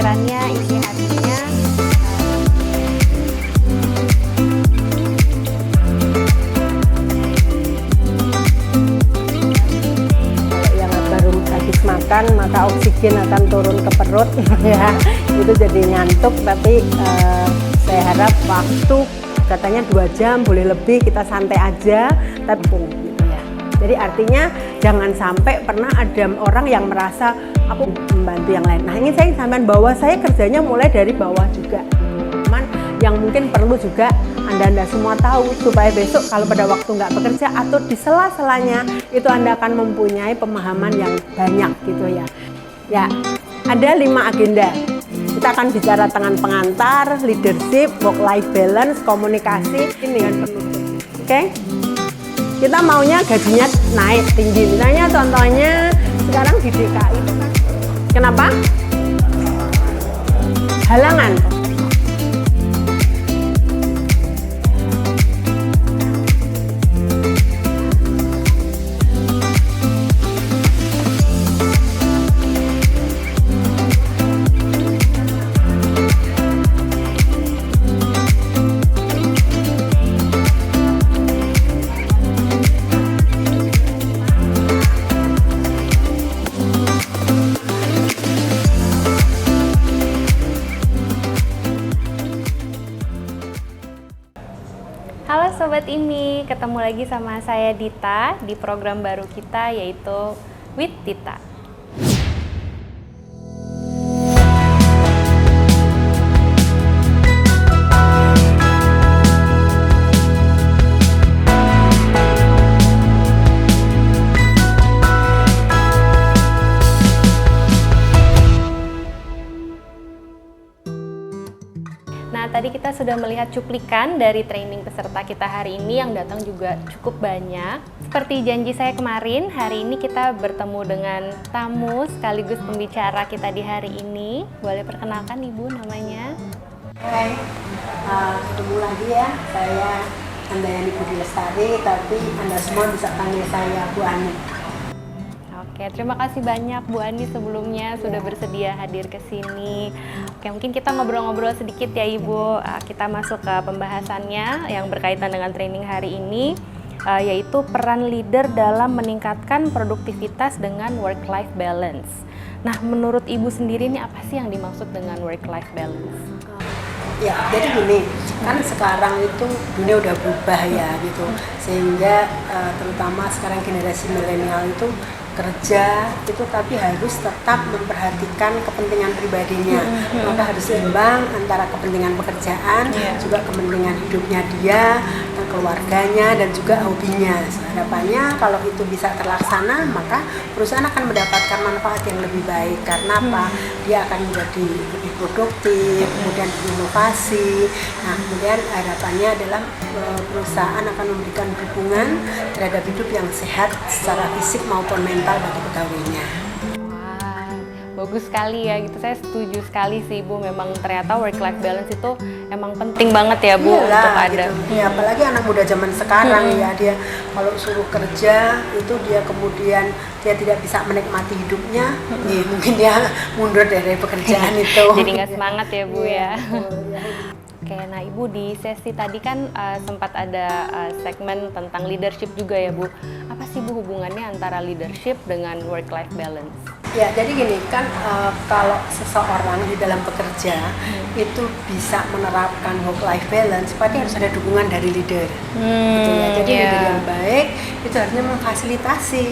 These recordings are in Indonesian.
pikirannya, isi hatinya. Kalau yang baru habis makan maka oksigen akan turun ke perut ya, itu jadi ngantuk. Tapi saya harap waktu katanya 2 jam, boleh lebih, kita santai aja tapi gitu ya. Jadi artinya jangan sampai pernah ada orang yang merasa aku membantu yang lain. Nah, ini saya sampaikan bahwa saya kerjanya mulai dari bawah juga. Cuman yang mungkin perlu juga Anda semua tahu supaya besok kalau pada waktu nggak bekerja atau di sela-selanya itu Anda akan mempunyai pemahaman yang banyak gitu ya. Ya, ada 5 agenda. Kita akan bicara dengan pengantar, leadership, work-life balance, komunikasi, ini dengan penutup. Oke? Kita maunya gajinya naik tinggi. Misalnya contohnya sekarang di DKI itu kan. Kenapa? Halangan. Halo Sobat IMI, ketemu lagi sama saya Dita di program baru kita yaitu With Dita. Nah, tadi kita sudah melihat cuplikan dari training peserta kita hari ini yang datang juga cukup banyak. Seperti janji saya kemarin, hari ini kita bertemu dengan tamu sekaligus pembicara kita di hari ini. Boleh perkenalkan Ibu namanya? Hai, ketemu lagi ya. Saya Andayani Budi Lestari, tapi Anda semua bisa panggil saya Bu Ani. Oke, terima kasih banyak Bu Ani sebelumnya sudah bersedia hadir ke sini. Oke, mungkin kita ngobrol-ngobrol sedikit ya Ibu. Kita masuk ke pembahasannya yang berkaitan dengan training hari ini, yaitu peran leader dalam meningkatkan produktivitas dengan work-life balance. Nah, menurut Ibu sendiri ini apa sih yang dimaksud dengan work-life balance? Ya, jadi gini, kan sekarang itu dunia udah berubah ya gitu, sehingga terutama sekarang generasi milenial itu kerja itu tapi harus tetap memperhatikan kepentingan pribadinya. Maka harus seimbang antara kepentingan pekerjaan, juga kepentingan hidupnya dia, keluarganya, dan juga hobinya. Harapannya kalau itu bisa terlaksana, maka perusahaan akan mendapatkan manfaat yang lebih baik. Karena apa? Dia akan menjadi lebih produktif, kemudian berinovasi. Nah, kemudian harapannya adalah perusahaan akan memberikan dukungan terhadap hidup yang sehat secara fisik maupun mental bagi pegawainya. Wah, bagus sekali ya gitu. Saya setuju sekali sih Bu. Memang ternyata work-life balance itu emang penting banget ya Bu. Iyalah, untuk ada. gitu. Ya, apalagi anak muda zaman sekarang ya, dia kalau suruh kerja itu dia kemudian dia tidak bisa menikmati hidupnya, ya, mungkin dia mundur dari pekerjaan itu. Jadi nggak semangat ya Bu ya. Ya. Oke, nah Ibu di sesi tadi kan sempat ada segmen tentang leadership juga ya Bu. Apa sih Bu hubungannya antara leadership dengan work-life balance? Ya, jadi gini kan, kalau seseorang di dalam bekerja itu bisa menerapkan work-life balance, pasti harus ada dukungan dari leader. Gitu ya. Jadi leader yang baik itu harusnya memfasilitasi.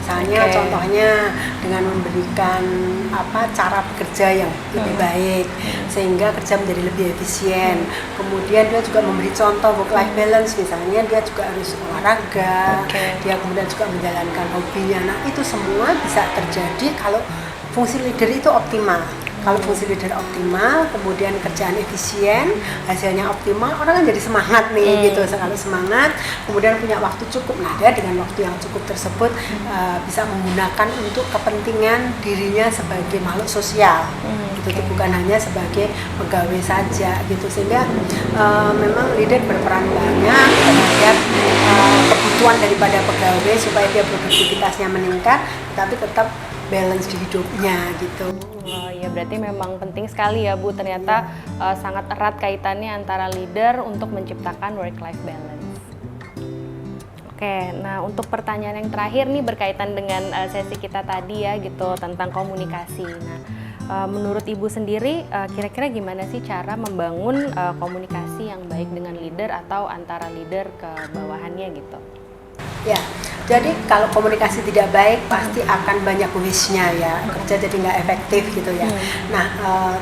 Misalnya contohnya dengan memberikan cara bekerja yang lebih baik sehingga kerja menjadi lebih efisien. Kemudian dia juga memberi contoh work-life balance, misalnya dia juga harus olahraga, dia kemudian juga menjalankan hobinya. Nah, itu semua bisa terjadi kalau fungsi leader itu optimal. Kalau fungsi leader optimal, kemudian kerjaan efisien, hasilnya optimal, orang kan jadi semangat nih gitu. Kalau semangat, kemudian punya waktu cukup. Nah, dia dengan waktu yang cukup tersebut bisa menggunakan untuk kepentingan dirinya sebagai makhluk sosial. Itu bukan hanya sebagai pegawai saja gitu. Sehingga memang leader berperan banyak terhadap kebutuhan daripada pegawai supaya dia produktivitasnya meningkat, tapi tetap balance di hidupnya gitu. Oh ya, berarti memang penting sekali ya Bu, ternyata sangat erat kaitannya antara leader untuk menciptakan work-life balance. Oke, nah untuk pertanyaan yang terakhir nih berkaitan dengan sesi kita tadi ya gitu tentang komunikasi. Nah, menurut Ibu sendiri kira-kira gimana sih cara membangun komunikasi yang baik dengan leader atau antara leader ke bawahannya gitu? Ya, jadi kalau komunikasi tidak baik pasti akan banyak wish-nya ya, kerja jadi nggak efektif gitu ya. Nah,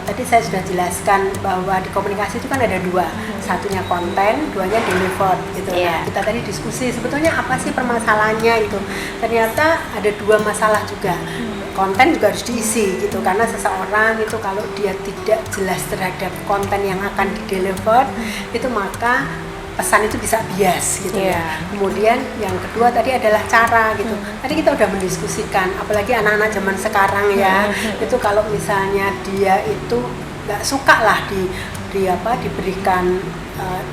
tadi saya sudah jelaskan bahwa di komunikasi itu kan ada dua, satunya konten, duanya deliver gitu. Nah, kita tadi diskusi sebetulnya apa sih permasalahannya itu. Ternyata ada dua masalah juga. Konten juga harus diisi gitu, karena seseorang itu kalau dia tidak jelas terhadap konten yang akan di-deliver itu maka pesan itu bisa bias gitu ya. Kemudian yang kedua tadi adalah cara gitu. Tadi kita udah mendiskusikan, apalagi anak-anak zaman sekarang ya, itu kalau misalnya dia itu nggak suka lah diberikan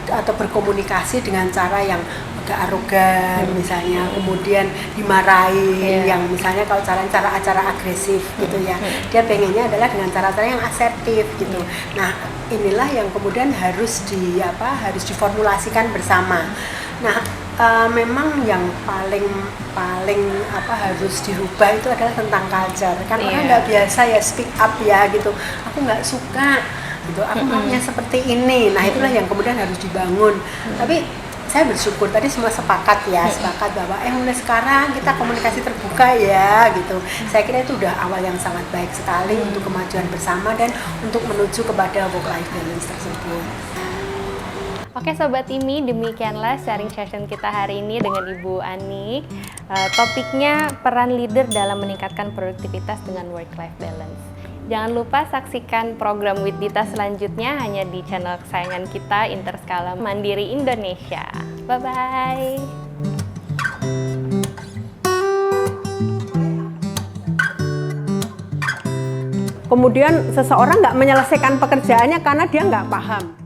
atau berkomunikasi dengan cara yang agak arogan misalnya, kemudian dimarahin, yang misalnya kalau cara acara agresif gitu ya, dia pengennya adalah dengan cara-cara yang asertif gitu. Nah, inilah yang kemudian harus diformulasikan bersama. Nah, memang yang paling harus dirubah itu adalah tentang culture. Kan orang nggak biasa ya speak up ya gitu. Aku nggak suka gitu, aku maunya seperti ini. Nah, itulah yang kemudian harus dibangun. Tapi saya bersyukur tadi semua sepakat bahwa mulai sekarang kita komunikasi terbuka ya gitu. Saya kira itu udah awal yang sangat baik sekali untuk kemajuan bersama dan untuk menuju kepada work-life balance tersebut. Oke Sobat IMI, demikianlah sharing session kita hari ini dengan Ibu Ani. Topiknya peran leader dalam meningkatkan produktivitas dengan work-life balance. Jangan lupa saksikan program With Dita selanjutnya hanya di channel kesayangan kita Interskala Mandiri Indonesia. Bye-bye. Kemudian seseorang nggak menyelesaikan pekerjaannya karena dia nggak paham.